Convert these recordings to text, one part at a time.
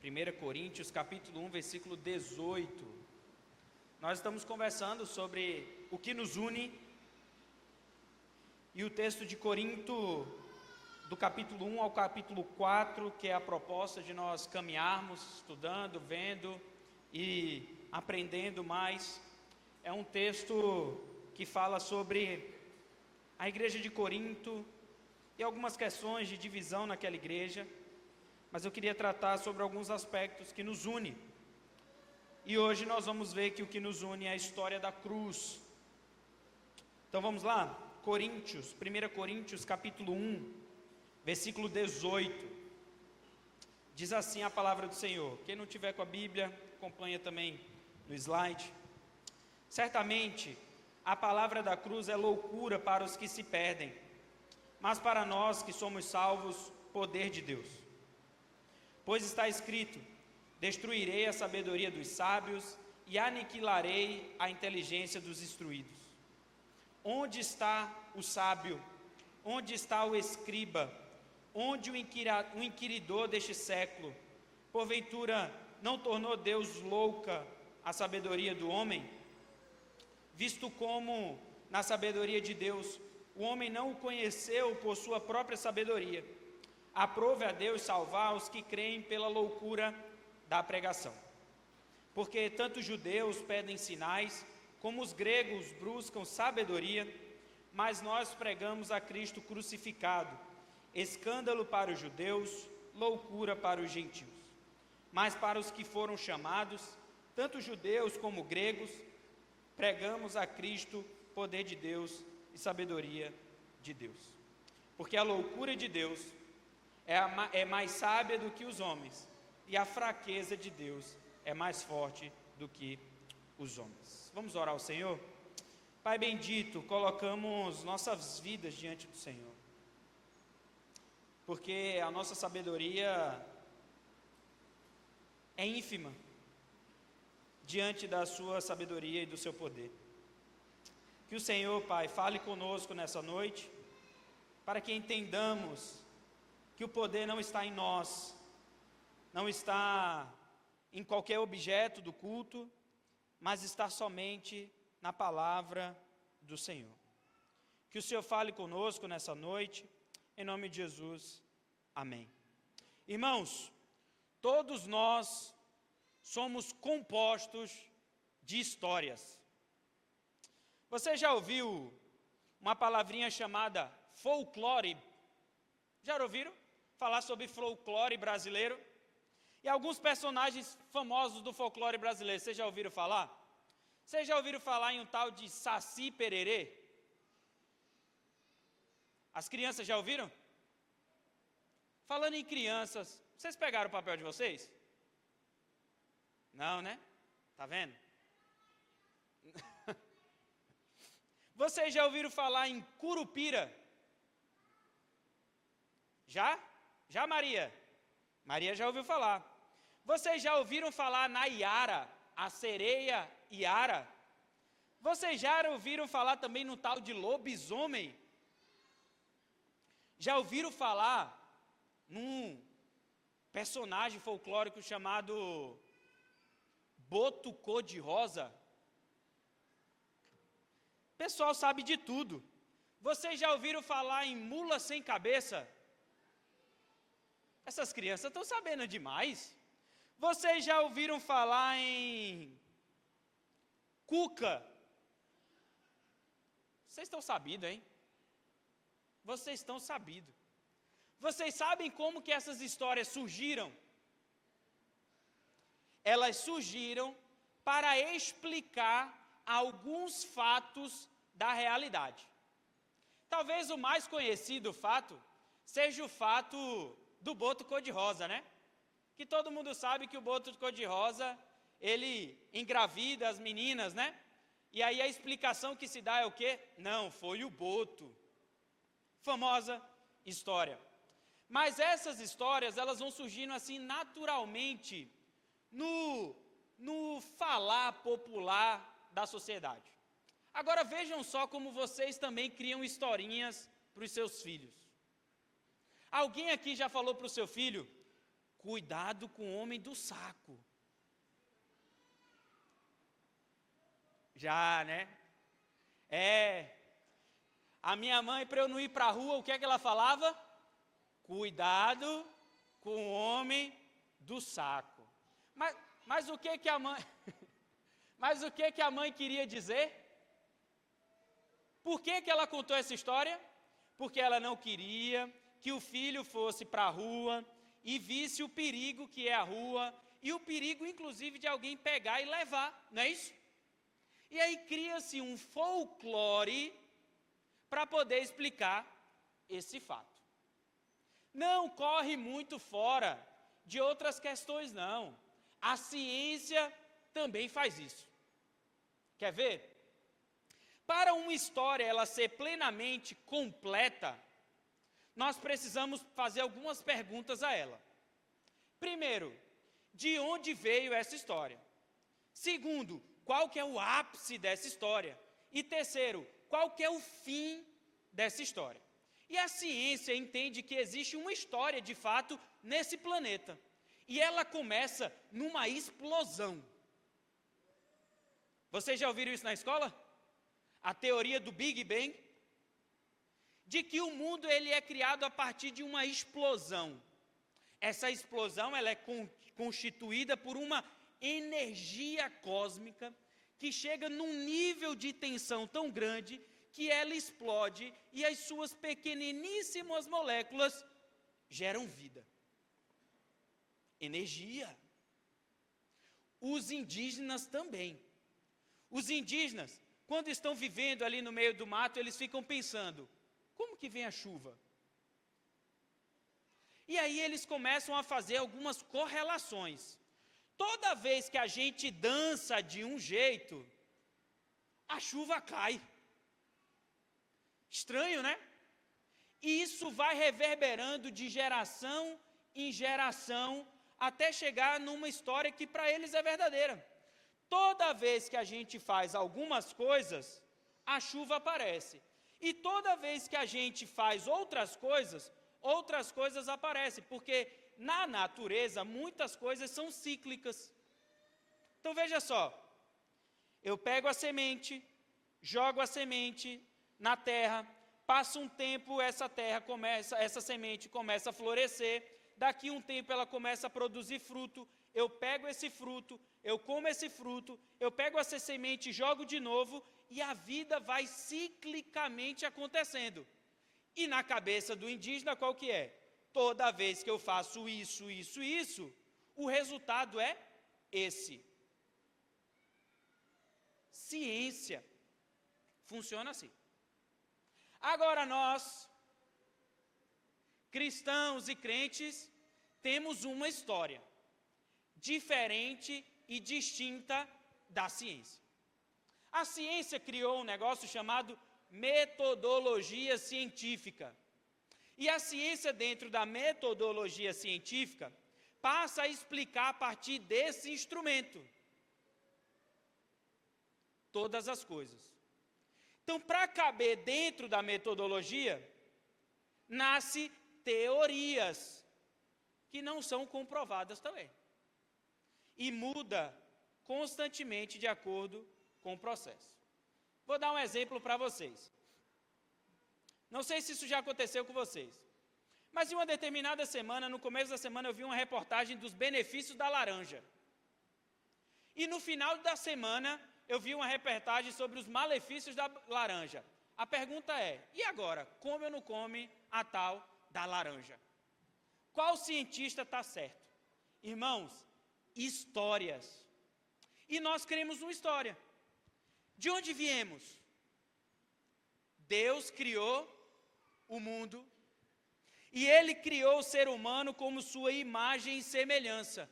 1 Coríntios, capítulo 1, versículo 18. Nós estamos conversando sobre o que nos une, e o texto de Corinto, do capítulo 1 ao capítulo 4, que é a proposta de nós caminharmos, estudando, vendo e aprendendo mais, é um texto que fala sobre a igreja de Corinto e algumas questões de divisão naquela igreja, mas eu queria tratar sobre alguns aspectos que nos unem. E hoje nós vamos ver que o que nos une é a história da cruz. Então vamos lá, 1 Coríntios capítulo 1, versículo 18. Diz assim a palavra do Senhor. Quem não tiver com a Bíblia, acompanha também no slide. Certamente, a palavra da cruz é loucura para os que se perdem, mas para nós que somos salvos, poder de Deus. Pois está escrito: destruirei a sabedoria dos sábios e aniquilarei a inteligência dos instruídos. Onde está o sábio? Onde está o escriba? Onde o inquiridor deste século? Porventura, não tornou Deus louca a sabedoria do homem? Visto como, na sabedoria de Deus, o homem não o conheceu por sua própria sabedoria, aprove a Deus salvar os que creem pela loucura da pregação. Porque tanto os judeus pedem sinais, como os gregos buscam sabedoria, mas nós pregamos a Cristo crucificado, escândalo para os judeus, loucura para os gentios. Mas para os que foram chamados, tanto judeus como gregos, pregamos a Cristo, poder de Deus e sabedoria de Deus. Porque a loucura de Deus é mais sábia do que os homens, e a fraqueza de Deus é mais forte do que os homens. Vamos orar ao Senhor? Pai bendito, colocamos nossas vidas diante do Senhor, porque a nossa sabedoria é ínfima diante da sua sabedoria e do seu poder. Que o Senhor, Pai, fale conosco nessa noite, para que entendamos que o poder não está em nós, não está em qualquer objeto do culto, mas está somente na palavra do Senhor. Que o Senhor fale conosco nessa noite, em nome de Jesus, amém. Irmãos, todos nós somos compostos de histórias. Você já ouviu uma palavrinha chamada folclore? Já ouviram falar sobre folclore brasileiro? E alguns personagens famosos do folclore brasileiro, vocês já ouviram falar? Vocês já ouviram falar em um tal de Saci Pererê? As crianças já ouviram? Falando em crianças, vocês pegaram o papel de vocês? Não, né? Tá vendo? Vocês já ouviram falar em Curupira? Já? Já, Maria? Maria já ouviu falar. Vocês já ouviram falar na Iara, a sereia Iara? Vocês já ouviram falar também no tal de lobisomem? Já ouviram falar num personagem folclórico chamado Boto Cor-de-Rosa? O pessoal sabe de tudo. Vocês já ouviram falar em mula sem cabeça? Essas crianças estão sabendo demais. Vocês já ouviram falar em Cuca? Vocês estão sabidos, hein? Vocês estão sabidos. Vocês sabem como que essas histórias surgiram? Elas surgiram para explicar alguns fatos da realidade. Talvez o mais conhecido fato seja o fato do boto cor-de-rosa, né? Que todo mundo sabe que o boto cor-de-rosa, ele engravida as meninas, né? E aí a explicação que se dá é o quê? Não, foi o boto. Famosa história. Mas essas histórias, elas vão surgindo assim naturalmente no falar popular da sociedade. Agora vejam só como vocês também criam historinhas para os seus filhos. Alguém aqui já falou para o seu filho: cuidado com o homem do saco. Já, né? A minha mãe, para eu não ir para a rua, o que é que ela falava? Cuidado com o homem do saco. Mas o que que a mãe... Mas o que que a mãe queria dizer? Por que que ela contou essa história? Porque ela não queria que o filho fosse para a rua e visse o perigo que é a rua, e o perigo, inclusive, de alguém pegar e levar, não é isso? E aí cria-se um folclore para poder explicar esse fato. Não corre muito fora de outras questões, não. A ciência também faz isso. Quer ver? Para uma história ela ser plenamente completa, nós precisamos fazer algumas perguntas a ela. Primeiro, de onde veio essa história? Segundo, qual que é o ápice dessa história? E terceiro, qual que é o fim dessa história? E a ciência entende que existe uma história, de fato, nesse planeta. E ela começa numa explosão. Vocês já ouviram isso na escola? A teoria do Big Bang? De que o mundo ele é criado a partir de uma explosão. Essa explosão ela é constituída por uma energia cósmica que chega num nível de tensão tão grande que ela explode e as suas pequeniníssimas moléculas geram vida. Energia. Os indígenas também. Os indígenas, quando estão vivendo ali no meio do mato, eles ficam pensando, como que vem a chuva? E aí eles começam a fazer algumas correlações. Toda vez que a gente dança de um jeito, a chuva cai. Estranho, né? E isso vai reverberando de geração em geração, até chegar numa história que para eles é verdadeira. Toda vez que a gente faz algumas coisas, a chuva aparece. E toda vez que a gente faz outras coisas aparecem, porque na natureza muitas coisas são cíclicas. Então veja só, eu pego a semente, jogo a semente na terra, passa um tempo, essa semente começa a florescer, daqui um tempo ela começa a produzir fruto, eu pego esse fruto, eu como esse fruto, eu pego essa semente e jogo de novo, e a vida vai ciclicamente acontecendo. E na cabeça do indígena, qual que é? Toda vez que eu faço isso, o resultado é esse. Ciência funciona assim. Agora nós, cristãos e crentes, temos uma história diferente e distinta da ciência. A ciência criou um negócio chamado metodologia científica. E a ciência, dentro da metodologia científica, passa a explicar a partir desse instrumento todas as coisas. Então, para caber dentro da metodologia, nasce teorias que não são comprovadas também. E muda constantemente de acordo com o processo. Vou dar um exemplo para vocês. Não sei se isso já aconteceu com vocês, mas em uma determinada semana, no começo da semana, eu vi uma reportagem dos benefícios da laranja. E no final da semana, eu vi uma reportagem sobre os malefícios da laranja. A pergunta é, e agora? Come ou não come a tal da laranja? Qual cientista está certo? Irmãos, histórias. E nós cremos numa história. De onde viemos? Deus criou o mundo e Ele criou o ser humano como sua imagem e semelhança.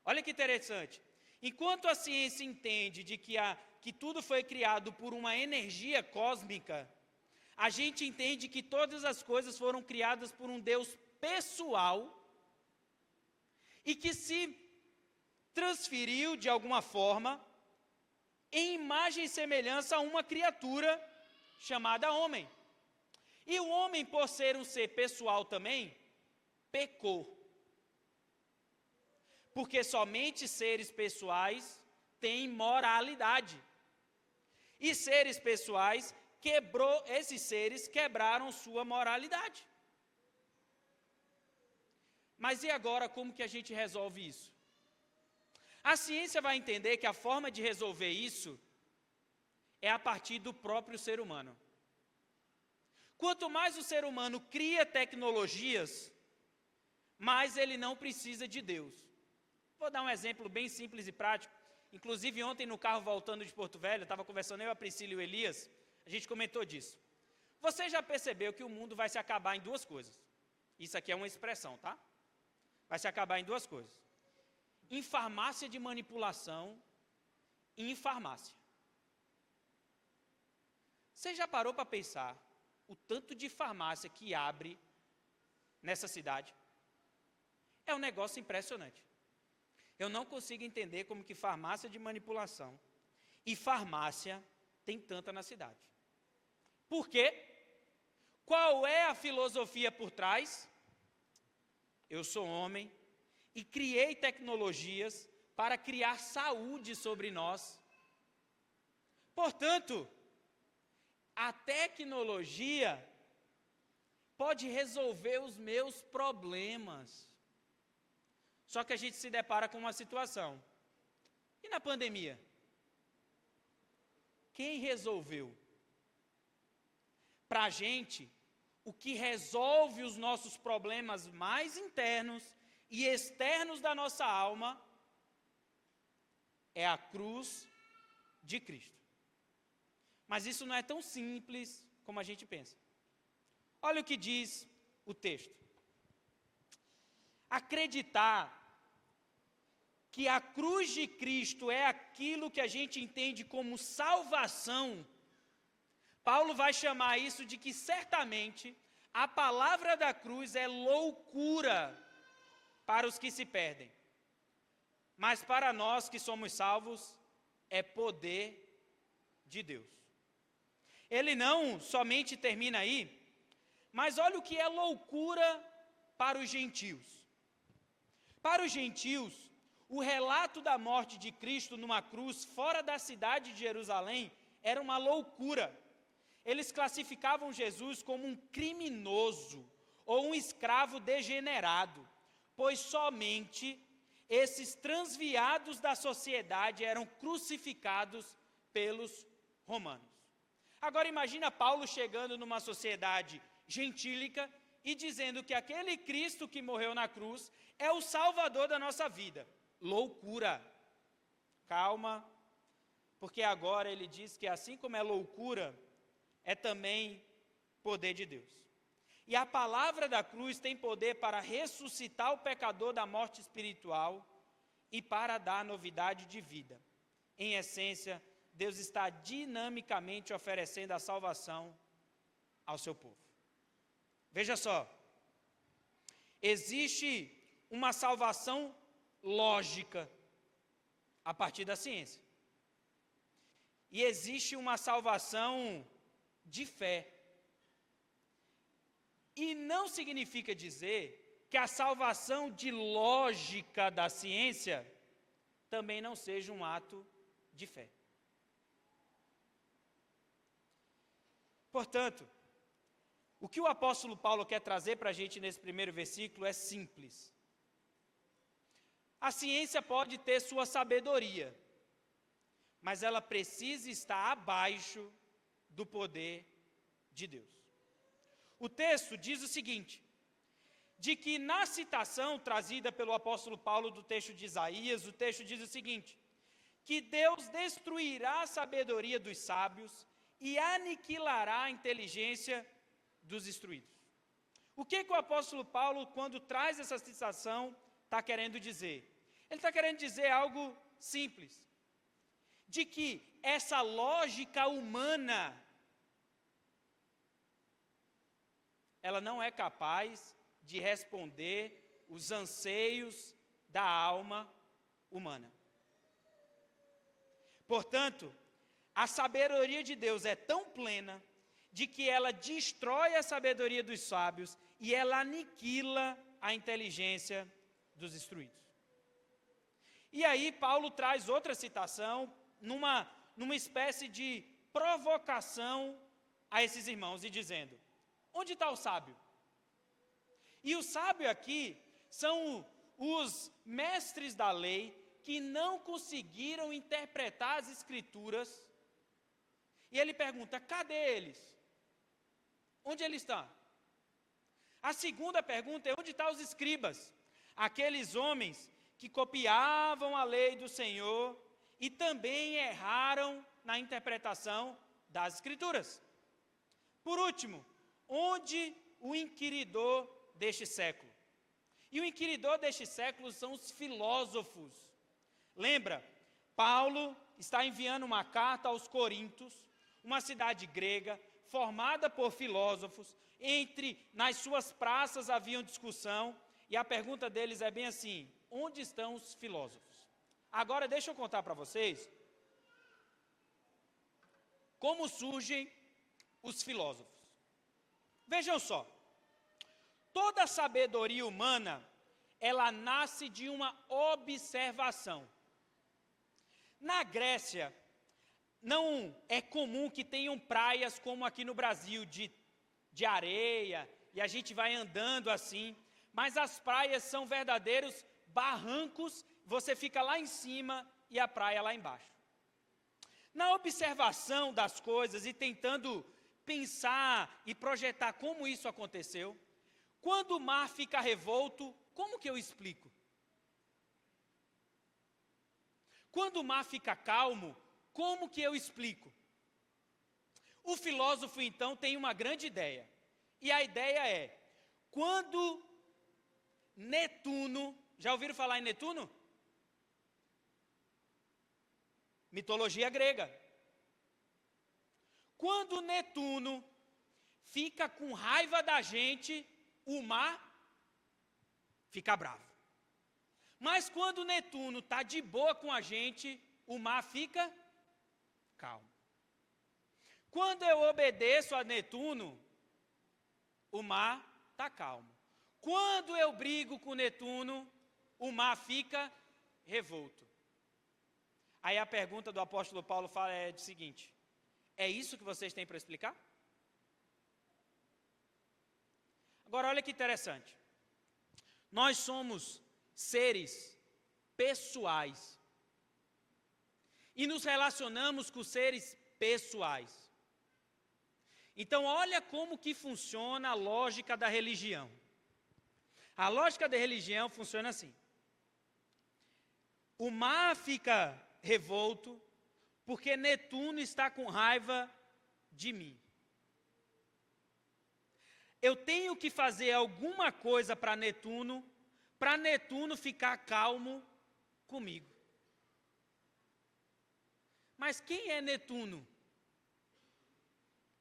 Olha que interessante. Enquanto a ciência entende de que tudo foi criado por uma energia cósmica, a gente entende que todas as coisas foram criadas por um Deus pessoal e que se transferiu de alguma forma em imagem e semelhança a uma criatura chamada homem. E o homem, por ser um ser pessoal também, pecou. porque somente seres pessoais têm moralidade. E seres pessoais esses seres quebraram sua moralidade. Mas e agora, como que a gente resolve isso? A ciência vai entender que a forma de resolver isso é a partir do próprio ser humano. Quanto mais o ser humano cria tecnologias, mais ele não precisa de Deus. Vou dar um exemplo bem simples e prático. Inclusive, ontem no carro voltando de Porto Velho, estava conversando eu, a Priscila e o Elias, a gente comentou disso. Você já percebeu que o mundo vai se acabar em duas coisas? Isso aqui é uma expressão, tá? Vai se acabar em duas coisas. Em farmácia de manipulação e em farmácia. Você já parou para pensar o tanto de farmácia que abre nessa cidade? É um negócio impressionante. Eu não consigo entender como que farmácia de manipulação e farmácia tem tanta na cidade. Por quê? Qual é a filosofia por trás? Eu sou homem e criei tecnologias para criar saúde sobre nós. Portanto, a tecnologia pode resolver os meus problemas. Só que a gente se depara com uma situação. E na pandemia? Quem resolveu? Para a gente, o que resolve os nossos problemas mais internos e externos da nossa alma é a cruz de Cristo. Mas isso não é tão simples como a gente pensa. Olha o que diz o texto. Acreditar que a cruz de Cristo é aquilo que a gente entende como salvação, Paulo vai chamar isso de que certamente a palavra da cruz é loucura para os que se perdem. Mas para nós que somos salvos, é poder de Deus. Ele não somente termina aí, mas olha o que é loucura para os gentios. Para os gentios, o relato da morte de Cristo numa cruz fora da cidade de Jerusalém era uma loucura. Eles classificavam Jesus como um criminoso ou um escravo degenerado, pois somente esses transviados da sociedade eram crucificados pelos romanos. Agora imagina Paulo chegando numa sociedade gentílica e dizendo que aquele Cristo que morreu na cruz é o Salvador da nossa vida. Loucura. Calma, porque agora ele diz que assim como é loucura, é também poder de Deus. E a palavra da cruz tem poder para ressuscitar o pecador da morte espiritual e para dar novidade de vida. Em essência, Deus está dinamicamente oferecendo a salvação ao seu povo. Veja só, existe uma salvação lógica a partir da ciência. E existe uma salvação de fé. E não significa dizer que a salvação de lógica da ciência também não seja um ato de fé. Portanto, o que o apóstolo Paulo quer trazer para a gente nesse primeiro versículo é simples. A ciência pode ter sua sabedoria, mas ela precisa estar abaixo do poder de Deus. O texto diz o seguinte, de que na citação trazida pelo apóstolo Paulo do texto de Isaías, o texto diz o seguinte, que Deus destruirá a sabedoria dos sábios e aniquilará a inteligência dos instruídos. O que o apóstolo Paulo, quando traz essa citação, está querendo dizer? Ele está querendo dizer algo simples, de que essa lógica humana, ela não é capaz de responder os anseios da alma humana. Portanto, a sabedoria de Deus é tão plena de que ela destrói a sabedoria dos sábios e ela aniquila a inteligência dos instruídos. E aí Paulo traz outra citação, numa espécie de provocação a esses irmãos, e dizendo: onde está o sábio? E o sábio aqui são os mestres da lei que não conseguiram interpretar as escrituras. E ele pergunta: cadê eles? Onde eles estão? A segunda pergunta é: onde estão os escribas? Aqueles homens que copiavam a lei do Senhor e também erraram na interpretação das escrituras. Por último, onde o inquiridor deste século? E o inquiridor deste século são os filósofos. Lembra, Paulo está enviando uma carta aos Coríntios, uma cidade grega, formada por filósofos. Nas suas praças haviam discussão, e a pergunta deles é bem assim: onde estão os filósofos? Agora deixa eu contar para vocês como surgem os filósofos. Vejam só, toda sabedoria humana, ela nasce de uma observação. Na Grécia, não é comum que tenham praias como aqui no Brasil, de areia, e a gente vai andando assim, mas as praias são verdadeiros barrancos, você fica lá em cima e a praia lá embaixo. Na observação das coisas e tentando pensar e projetar como isso aconteceu, quando o mar fica revolto, como que eu explico? Quando o mar fica calmo, como que eu explico? O filósofo, então, tem uma grande ideia. E a ideia é: quando Netuno, já ouviram falar em Netuno? Mitologia grega. Quando Netuno fica com raiva da gente, o mar fica bravo. Mas quando Netuno está de boa com a gente, o mar fica calmo. Quando eu obedeço a Netuno, o mar está calmo. Quando eu brigo com Netuno, o mar fica revolto. Aí a pergunta do apóstolo Paulo é o seguinte: é isso que vocês têm para explicar? Agora olha que interessante. Nós somos seres pessoais. E nos relacionamos com seres pessoais. Então olha como que funciona a lógica da religião. A lógica da religião funciona assim: o mar fica revolto porque Netuno está com raiva de mim. Eu tenho que fazer alguma coisa para Netuno ficar calmo comigo. Mas quem é Netuno?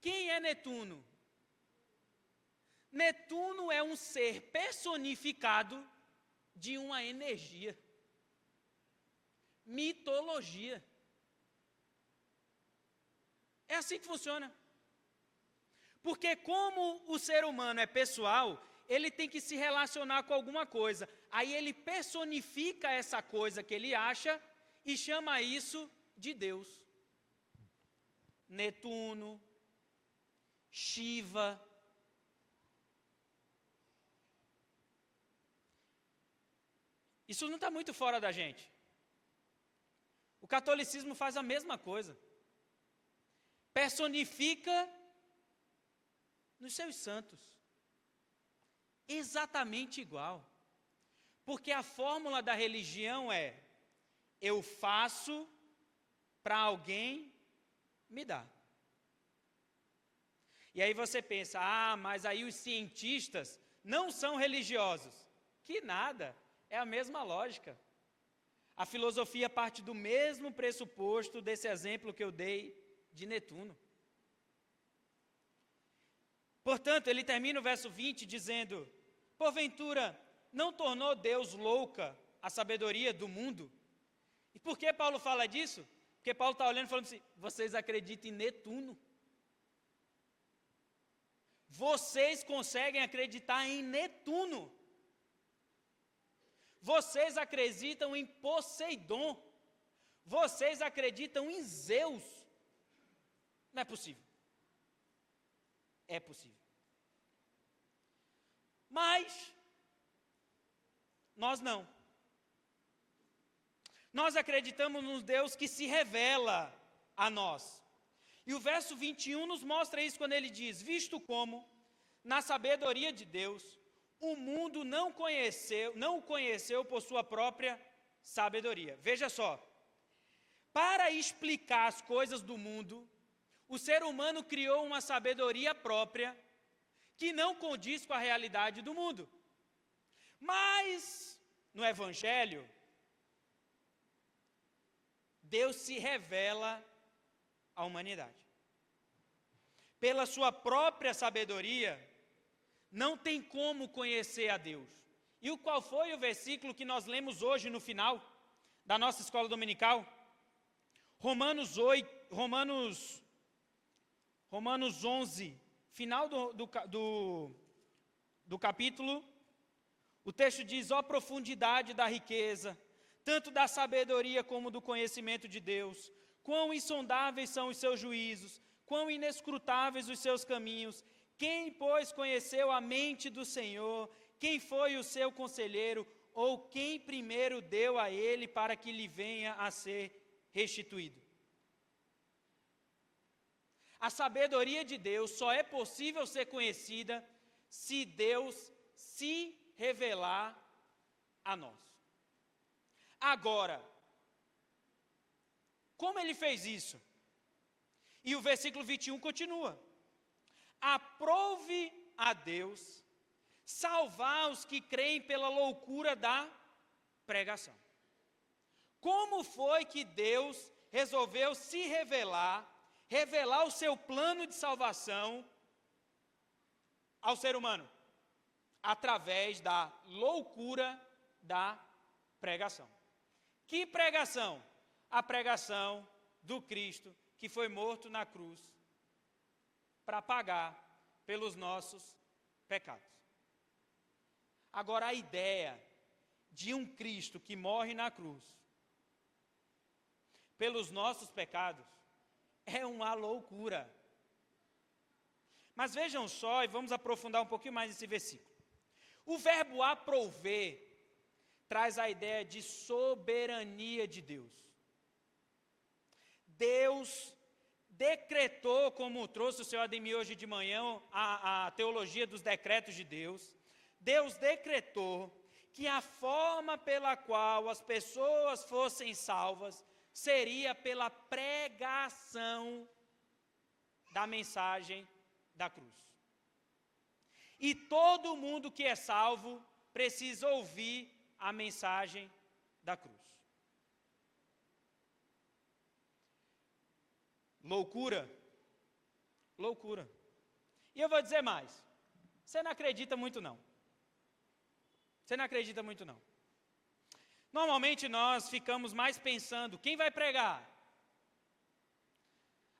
Quem é Netuno? Netuno é um ser personificado de uma energia. Mitologia. É assim que funciona. Porque como o ser humano é pessoal, ele tem que se relacionar com alguma coisa. Aí ele personifica essa coisa que ele acha e chama isso de Deus. Netuno, Shiva. Isso não está muito fora da gente. O catolicismo faz a mesma coisa. Personifica nos seus santos. Exatamente igual. Porque a fórmula da religião é: eu faço para alguém me dar. E aí você pensa: mas aí os cientistas não são religiosos. Que nada, é a mesma lógica. A filosofia parte do mesmo pressuposto desse exemplo que eu dei de Netuno. Portanto, ele termina o verso 20 dizendo: porventura, não tornou Deus louca a sabedoria do mundo? E por que Paulo fala disso? Porque Paulo está olhando e falando assim: vocês acreditam em Netuno? Vocês conseguem acreditar em Netuno? Vocês acreditam em Poseidon. Vocês acreditam em Zeus. Não é possível. É possível. Mas nós não. Nós acreditamos num Deus que se revela a nós. E o verso 21 nos mostra isso quando ele diz: visto como, na sabedoria de Deus, o mundo não o conheceu por sua própria sabedoria. Veja só, para explicar as coisas do mundo, o ser humano criou uma sabedoria própria que não condiz com a realidade do mundo. Mas, no Evangelho, Deus se revela à humanidade. Pela sua própria sabedoria, não tem como conhecer a Deus. E qual foi o versículo que nós lemos hoje no final da nossa escola dominical? Romanos 11, final do capítulo, o texto diz: ó profundidade da riqueza, tanto da sabedoria como do conhecimento de Deus, quão insondáveis são os seus juízos, quão inescrutáveis os seus caminhos. Quem, pois, conheceu a mente do Senhor? Quem foi o seu conselheiro? Ou quem primeiro deu a ele para que lhe venha a ser restituído? A sabedoria de Deus só é possível ser conhecida se Deus se revelar a nós. Agora, como ele fez isso? E o versículo 21 continua: aprove a Deus salvar os que creem pela loucura da pregação. Como foi que Deus resolveu se revelar o seu plano de salvação ao ser humano? Através da loucura da pregação. Que pregação? A pregação do Cristo que foi morto na cruz para pagar pelos nossos pecados. Agora, a ideia de um Cristo que morre na cruz pelos nossos pecados é uma loucura. Mas vejam só, e vamos aprofundar um pouquinho mais esse versículo. O verbo aprover traz a ideia de soberania de Deus. Deus decretou, como trouxe o senhor Ademir hoje de manhã, a teologia dos decretos de Deus. Deus decretou que a forma pela qual as pessoas fossem salvas seria pela pregação da mensagem da cruz. E todo mundo que é salvo precisa ouvir a mensagem da cruz. Loucura? Loucura. E eu vou dizer mais: você não acredita muito não. Você não acredita muito não. Normalmente nós ficamos mais pensando, quem vai pregar?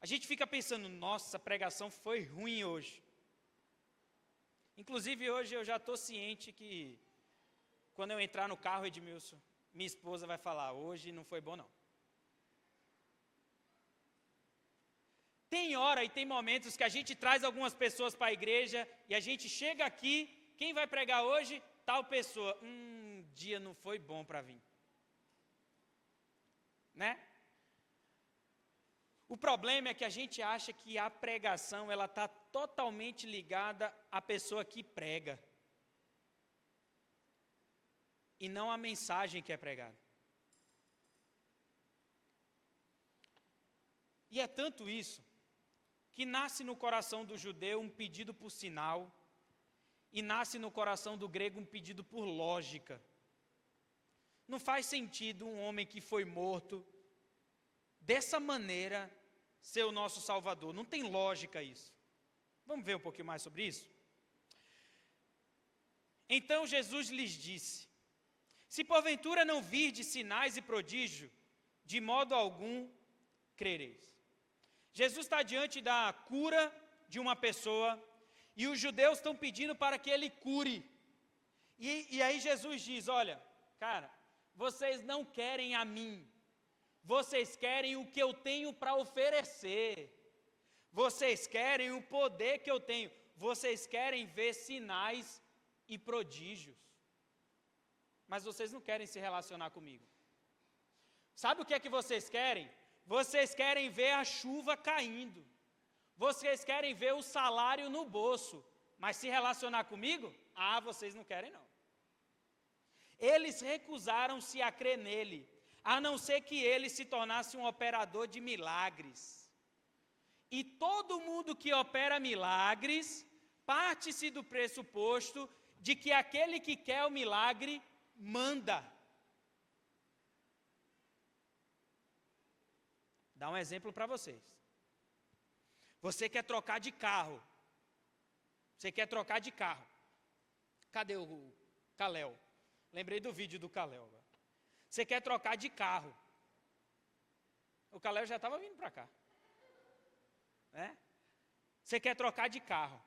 A gente fica pensando, nossa, a pregação foi ruim hoje. Inclusive hoje eu já estou ciente que quando eu entrar no carro, Edmilson, minha esposa vai falar, hoje não foi bom não. Tem hora e tem momentos que a gente traz algumas pessoas para a igreja e a gente chega aqui, quem vai pregar hoje? Tal pessoa. Dia não foi bom para vir. Né? O problema é que a gente acha que a pregação ela está totalmente ligada à pessoa que prega. E não à mensagem que é pregada. E é tanto isso, que nasce no coração do judeu um pedido por sinal, e nasce no coração do grego um pedido por lógica. Não faz sentido um homem que foi morto, dessa maneira, ser o nosso Salvador. Não tem lógica isso. Vamos ver um pouquinho mais sobre isso? Então Jesus lhes disse: se porventura não virdes sinais e prodígio, de modo algum crereis. Jesus está diante da cura de uma pessoa, e os judeus estão pedindo para que ele cure. E aí Jesus diz, olha, cara, vocês não querem a mim, vocês querem o que eu tenho para oferecer, vocês querem o poder que eu tenho, vocês querem ver sinais e prodígios, mas vocês não querem se relacionar comigo. Sabe o que é que vocês querem? Vocês querem ver a chuva caindo, vocês querem ver o salário no bolso, mas se relacionar comigo? Ah, vocês não querem não. Eles recusaram-se a crer nele, a não ser que ele se tornasse um operador de milagres. E todo mundo que opera milagres, parte-se do pressuposto de que aquele que quer o milagre, manda. Dá um exemplo para vocês. Você quer trocar de carro. Cadê o Kalel? Lembrei do vídeo do Kalel. Você quer trocar de carro. O Kalel já estava vindo para cá. Né? Você quer trocar de carro.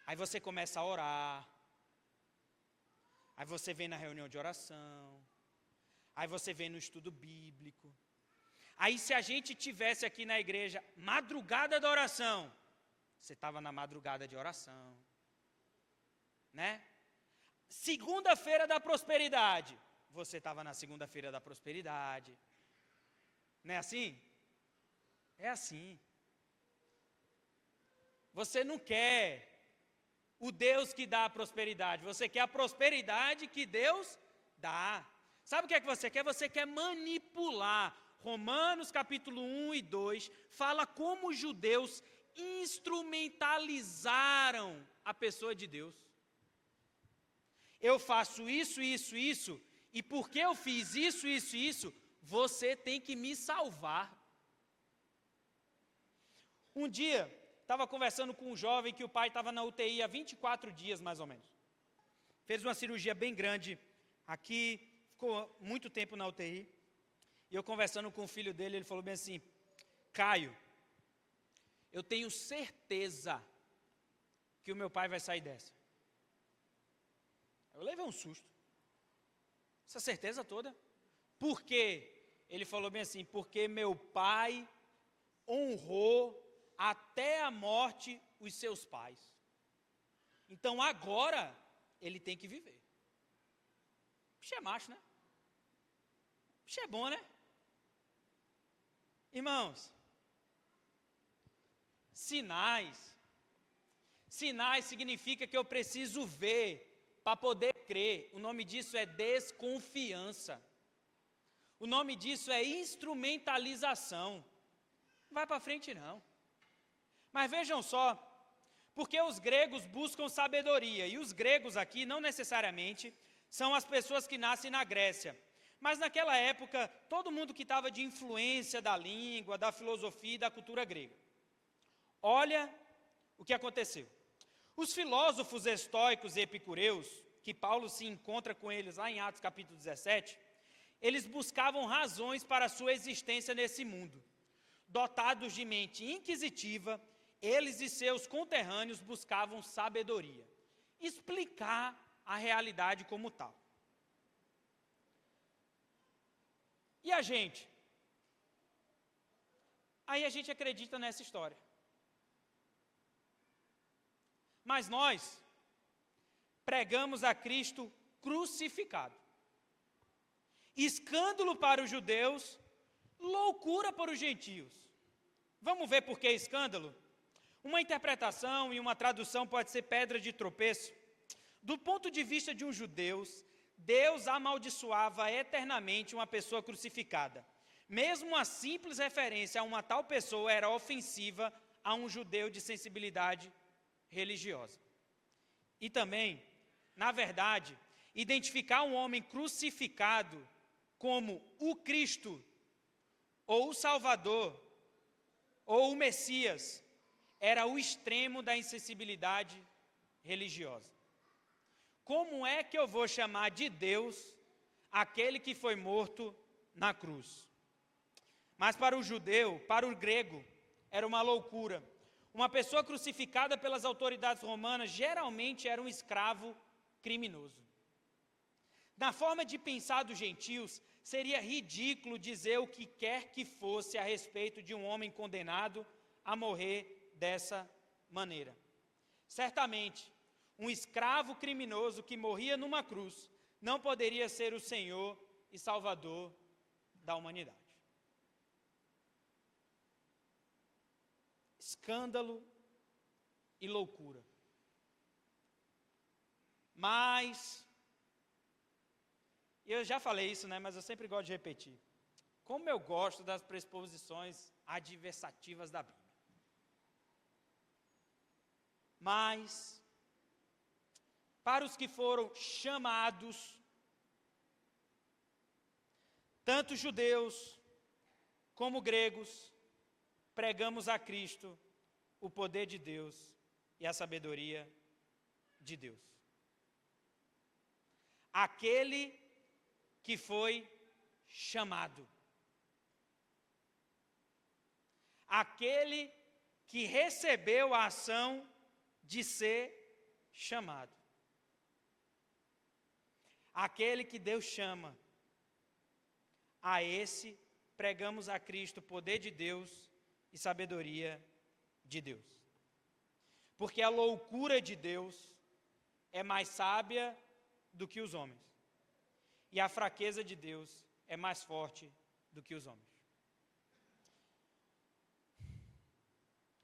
Aí você começa a orar. Aí você vem na reunião de oração. Aí você vem no estudo bíblico. Aí se a gente tivesse aqui na igreja madrugada da oração, você estava na madrugada de oração. Né? Segunda-feira da prosperidade, você estava na segunda-feira da prosperidade. Não é assim? É assim. Você não quer o Deus que dá a prosperidade, você quer a prosperidade que Deus dá. Sabe o que é que você quer? Você quer manipular. Romanos capítulo 1 e 2 fala como os judeus instrumentalizaram a pessoa de Deus. Eu faço isso, e porque eu fiz isso, você tem que me salvar. Um dia, estava conversando com um jovem que o pai estava na UTI há 24 dias, mais ou menos. Fez uma cirurgia bem grande aqui, ficou muito tempo na UTI. E eu conversando com o filho dele, ele falou bem assim: Caio, eu tenho certeza que o meu pai vai sair dessa. Eu levei um susto. Essa certeza toda. Por quê? Ele falou bem assim: porque meu pai honrou até a morte os seus pais. Então agora ele tem que viver. Bicho é macho, né? Bicho é bom, né? Irmãos, sinais significa que eu preciso ver para poder crer. O nome disso é desconfiança. O nome disso é instrumentalização. Não vai para frente não. Mas vejam só, porque os gregos buscam sabedoria, e os gregos aqui não necessariamente são as pessoas que nascem na Grécia, mas naquela época, todo mundo que estava de influência da língua, da filosofia e da cultura grega. Olha o que aconteceu. Os filósofos estoicos e epicureus, que Paulo se encontra com eles lá em Atos capítulo 17, eles buscavam razões para a sua existência nesse mundo. Dotados de mente inquisitiva, eles e seus conterrâneos buscavam sabedoria, explicar a realidade como tal. E a gente? Aí a gente acredita nessa história. Mas nós pregamos a Cristo crucificado. Escândalo para os judeus, loucura para os gentios. Vamos ver por que escândalo? Uma interpretação e uma tradução pode ser pedra de tropeço. Do ponto de vista de um judeu, Deus amaldiçoava eternamente uma pessoa crucificada. Mesmo a simples referência a uma tal pessoa era ofensiva a um judeu de sensibilidade religiosa. E também, na verdade, identificar um homem crucificado como o Cristo, ou o Salvador, ou o Messias, era o extremo da insensibilidade religiosa. Como é que eu vou chamar de Deus aquele que foi morto na cruz? Mas para o judeu, para o grego, era uma loucura. Uma pessoa crucificada pelas autoridades romanas geralmente era um escravo criminoso. Na forma de pensar dos gentios, seria ridículo dizer o que quer que fosse a respeito de um homem condenado a morrer dessa maneira. Certamente, um escravo criminoso que morria numa cruz não poderia ser o Senhor e Salvador da humanidade. Escândalo e loucura. Mas, eu já falei isso, mas eu sempre gosto de repetir. Como eu gosto das pressuposições adversativas da Bíblia. Mas, para os que foram chamados, tanto judeus como gregos, pregamos a Cristo o poder de Deus e a sabedoria de Deus. Aquele que foi chamado. Aquele que recebeu a ação de ser chamado. Aquele que Deus chama. A esse pregamos a Cristo, poder de Deus e sabedoria de Deus. Porque a loucura de Deus é mais sábia do que os homens. E a fraqueza de Deus é mais forte do que os homens.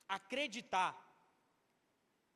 Acreditar